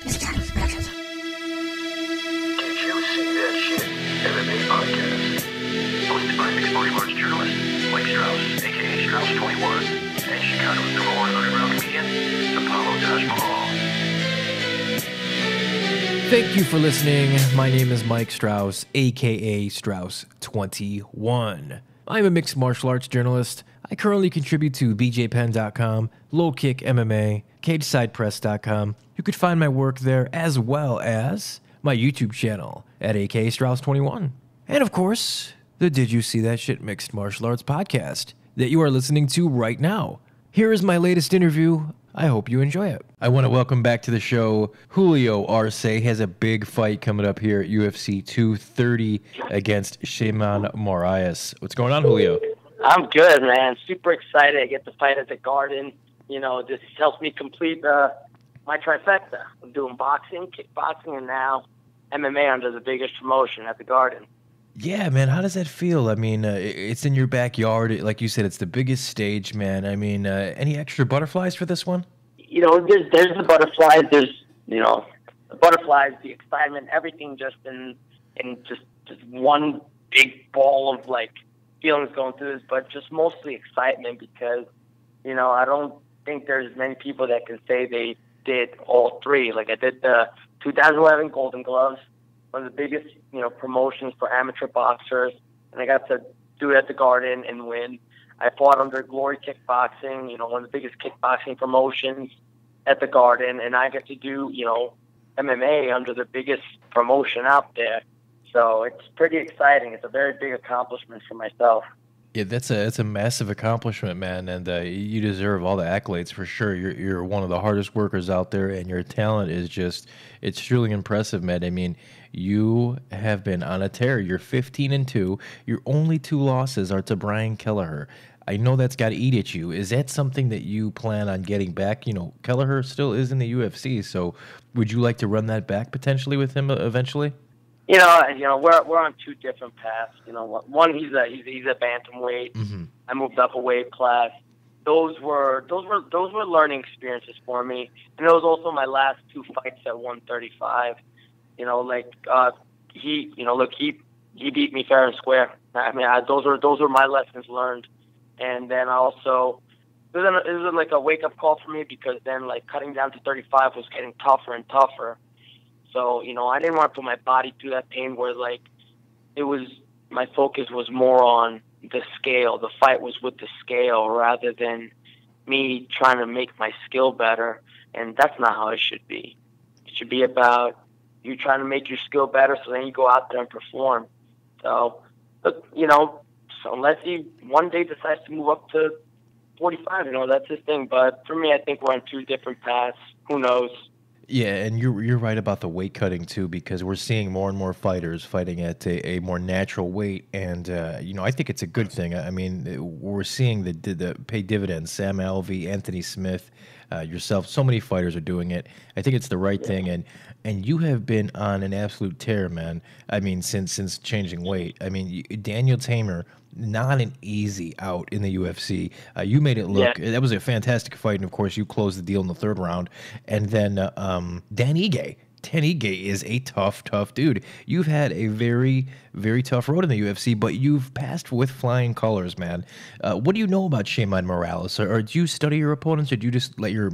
Did you see that shit? MMA podcast. Hosted by mixed martial arts journalist Mike Strauss, aka Strauss21, and Chicago's number one underground comedian, Apollo Taj Mahal. Thank you for listening. My name is Mike Strauss, aka Strauss21. I'm a mixed martial arts journalist. I currently contribute to BJPenn.com, Low Kick MMA, CageSidePress.com. You could find my work there as well as my YouTube channel at aka Strauss21. And of course, the Did You See That Shit Mixed Martial Arts podcast that you are listening to right now. Here is my latest interview. I hope you enjoy it. I want to welcome back to the show Julio Arce. He has a big fight coming up here at UFC 230 against Shulmann Moraes. What's going on, Julio? I'm good, man. Super excited. I get to fight at the Garden. You know, this helps me complete my trifecta. I'm doing boxing, kickboxing, and now MMA under the biggest promotion at the Garden. Yeah, man. How does that feel? I mean, it's in your backyard. Like you said, it's the biggest stage, man. I mean, any extra butterflies for this one? You know, there's the butterflies. There's, you know, the butterflies, the excitement, everything just in just one big ball of, like, feelings going through this, but just mostly excitement because, you know, I don't think there's many people that can say they did all three. Like, I did the 2011 Golden Gloves, one of the biggest, you know, promotions for amateur boxers, and I got to do it at the Garden and win. I fought under Glory Kickboxing, you know, one of the biggest kickboxing promotions at the Garden, and I get to do, you know, MMA under the biggest promotion out there. So it's pretty exciting. It's a very big accomplishment for myself. Yeah, it's a massive accomplishment, man, and you deserve all the accolades for sure. You're one of the hardest workers out there, and your talent is it's truly impressive, man. I mean, you have been on a tear. You're 15-2. Your only two losses are to Brian Kelleher. I know that's got to eat at you. Is that something that you plan on getting back? You know, Kelleher still is in the UFC, so would you like to run that back potentially with him eventually? You know, we're on two different paths. You know, one he's a bantamweight. Mm-hmm. I moved up a weight class. Those were learning experiences for me, and it was also my last two fights at 135. You know, like he beat me fair and square. I mean, those were my lessons learned, and then also it was like a wake up call for me because then like cutting down to 35 was getting tougher and tougher. So, you know, I didn't want to put my body through that pain where, like, my focus was more on the scale. The fight was with the scale rather than me trying to make my skill better. And that's not how it should be. It should be about you trying to make your skill better so then you go out there and perform. So, but, you know, so unless he one day decides to move up to 45, you know, that's his thing. But for me, I think we're on two different paths. Who knows? Yeah, and you're right about the weight cutting too, because we're seeing more and more fighters fighting at a more natural weight, and you know, I think it's a good thing. I mean, we're seeing the pay dividends. Sam Alvey, Anthony Smith, yourself, so many fighters are doing it. I think it's the right thing, and you have been on an absolute tear, man. I mean, since changing weight. I mean, Daniel Tamer, not an easy out in the UFC. You made it look, that was a fantastic fight, and of course you closed the deal in the third round. And then Dan Ige is a tough dude. You've had a very, very tough road in the UFC, but you've passed with flying colors, man. What do you know about Shulmann Moraes? Or do you study your opponents, or do you just let your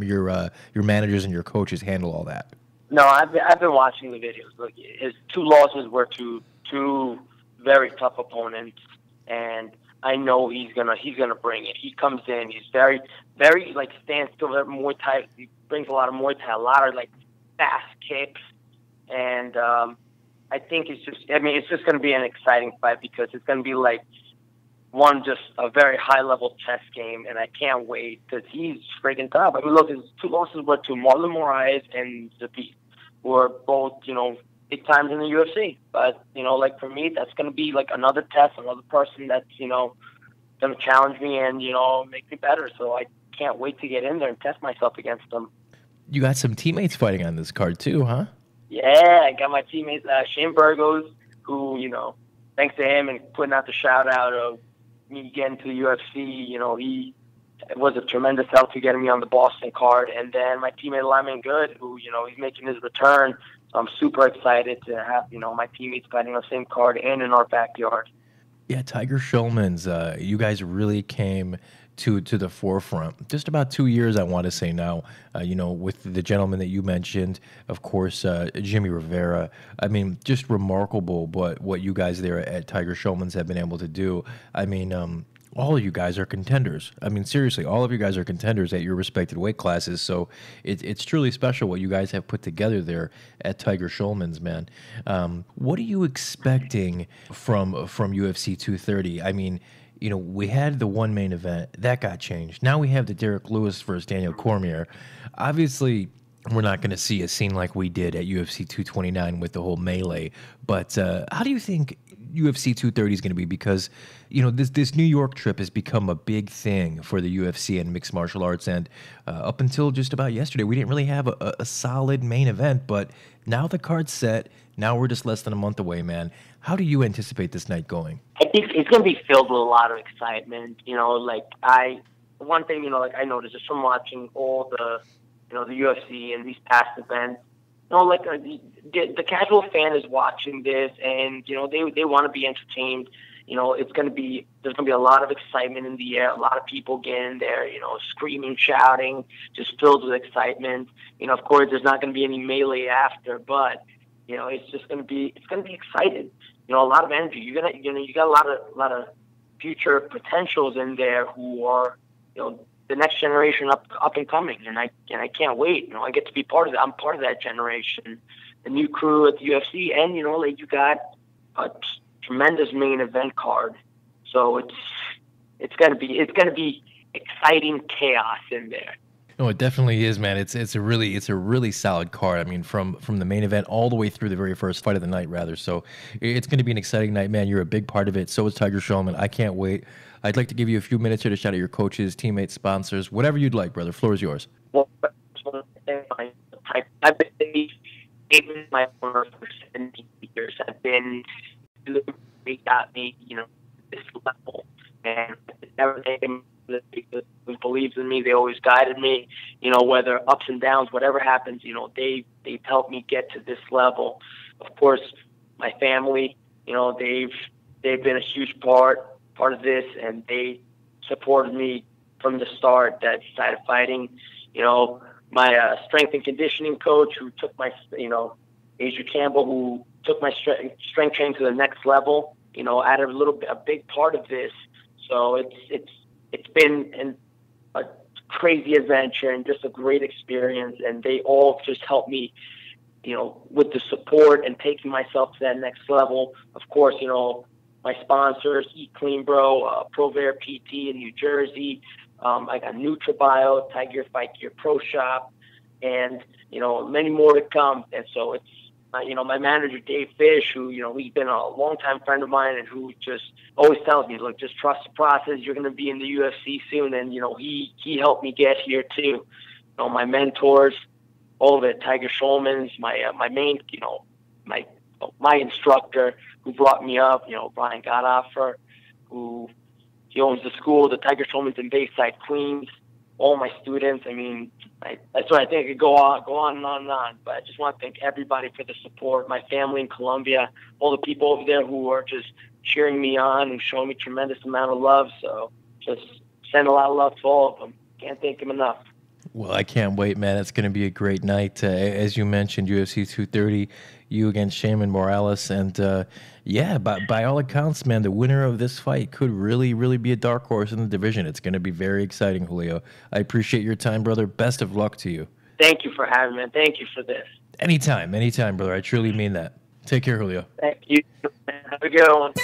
managers and your coaches handle all that? No, I've been watching the videos. Look, his two losses were to two very tough opponents. And I know he's gonna bring it. He comes in, he's very, very like standstill, Muay Thai. He brings a lot of Muay Thai, a lot of like fast kicks, and I think it's just gonna be an exciting fight because it's gonna be like just a very high level chess game, and I can't wait because he's freaking tough. I mean, look, his two losses were to Marlon Moraes and Zabit, who are both, you know, big times in the UFC. But, you know, like for me, that's going to be like another test, another person that's, you know, going to challenge me and, you know, make me better. So I can't wait to get in there and test myself against them. You got some teammates fighting on this card too, huh? Yeah, I got my teammates, Shane Burgos, who, you know, thanks to him and putting out the shout out of me getting to the UFC, you know, he it was a tremendous help to getting me on the Boston card. And then my teammate Lyman Good, who, he's making his return. So I'm super excited to have, my teammates fighting on the same card and in our backyard. Yeah, Tiger Shulmann's, you guys really came to the forefront. Just about 2 years, I want to say now, with the gentleman that you mentioned, of course, Jimmy Rivera. I mean, just remarkable what you guys there at Tiger Shulmann's have been able to do. I mean, all of you guys are contenders. I mean, seriously, all of you guys are contenders at your respected weight classes. So it's truly special what you guys have put together there at Tiger Shulmann's, man. What are you expecting from UFC 230? I mean, we had the one main event that got changed. Now we have the Derek Lewis versus Daniel Cormier. Obviously, we're not going to see a scene like we did at UFC 229 with the whole melee. But how do you think UFC 230 is going to be? Because, this New York trip has become a big thing for the UFC and mixed martial arts. And up until just about yesterday, we didn't really have a solid main event. But now the card's set. Now we're just less than a month away, man. How do you anticipate this night going? I think it's going to be filled with a lot of excitement. One thing, I noticed just from watching all the UFC and these past events, the casual fan is watching this, and they want to be entertained. There's going to be a lot of excitement in the air, a lot of people getting there, screaming, shouting, just filled with excitement. Of course, there's not going to be any melee after, but it's going to be exciting. A lot of energy. You got a lot of future potentials in there who are the next generation up and coming, and I can't wait. I get to be part of that. I'm part of that generation, the new crew at the UFC, and you got a tremendous main event card. So it's gonna be exciting chaos in there. No, it definitely is, man. It's a really solid card. I mean, from the main event all the way through the very first fight of the night, rather. So it's going to be an exciting night, man. You're a big part of it. So is Tiger Shulmann. I can't wait. I'd like to give you a few minutes here to shout out your coaches, teammates, sponsors, whatever you'd like, brother. Floor is yours. Well, I've been my owner for 17 years. I've been they got me, this level, and everything. Who believes in me, they always guided me, whether ups and downs, whatever happens, they've helped me get to this level. Of course, my family, they've been a huge part of this, and they supported me from the start that side of fighting. My strength and conditioning coach, who took my, Adrian Campbell, who took my strength training to the next level, added a big part of this. So it's been a crazy adventure and just a great experience, and they all just helped me, with the support and taking myself to that next level. Of course, my sponsors, Eat Clean Bro, Provair PT in New Jersey. I got NutriBio, Tiger Fight Gear Pro Shop, and, many more to come. And so it's, my manager, Dave Fish, who, he's been a longtime friend of mine and who just always tells me, look, just trust the process. You're going to be in the UFC soon. And, he helped me get here too. My mentors, all of it, Tiger Shulmann's, my main, my instructor who brought me up, Brian Godoffer, who he owns the school, the Tiger Shulmann's in Bayside, Queens. All my students. I mean, that's what I think. I could go on and on and on. But I just want to thank everybody for the support. My family in Colombia, all the people over there who are just cheering me on and showing me tremendous amount of love. So just send a lot of love to all of them. Can't thank them enough. Well, I can't wait, man. It's going to be a great night. As you mentioned, UFC 230, you against Shaman Morales. And, by all accounts, man, the winner of this fight could really, really be a dark horse in the division. It's going to be very exciting, Julio. I appreciate your time, brother. Best of luck to you. Thank you for having me, man. Thank you for this. Anytime, brother. I truly mean that. Take care, Julio. Thank you, man. Have a good one.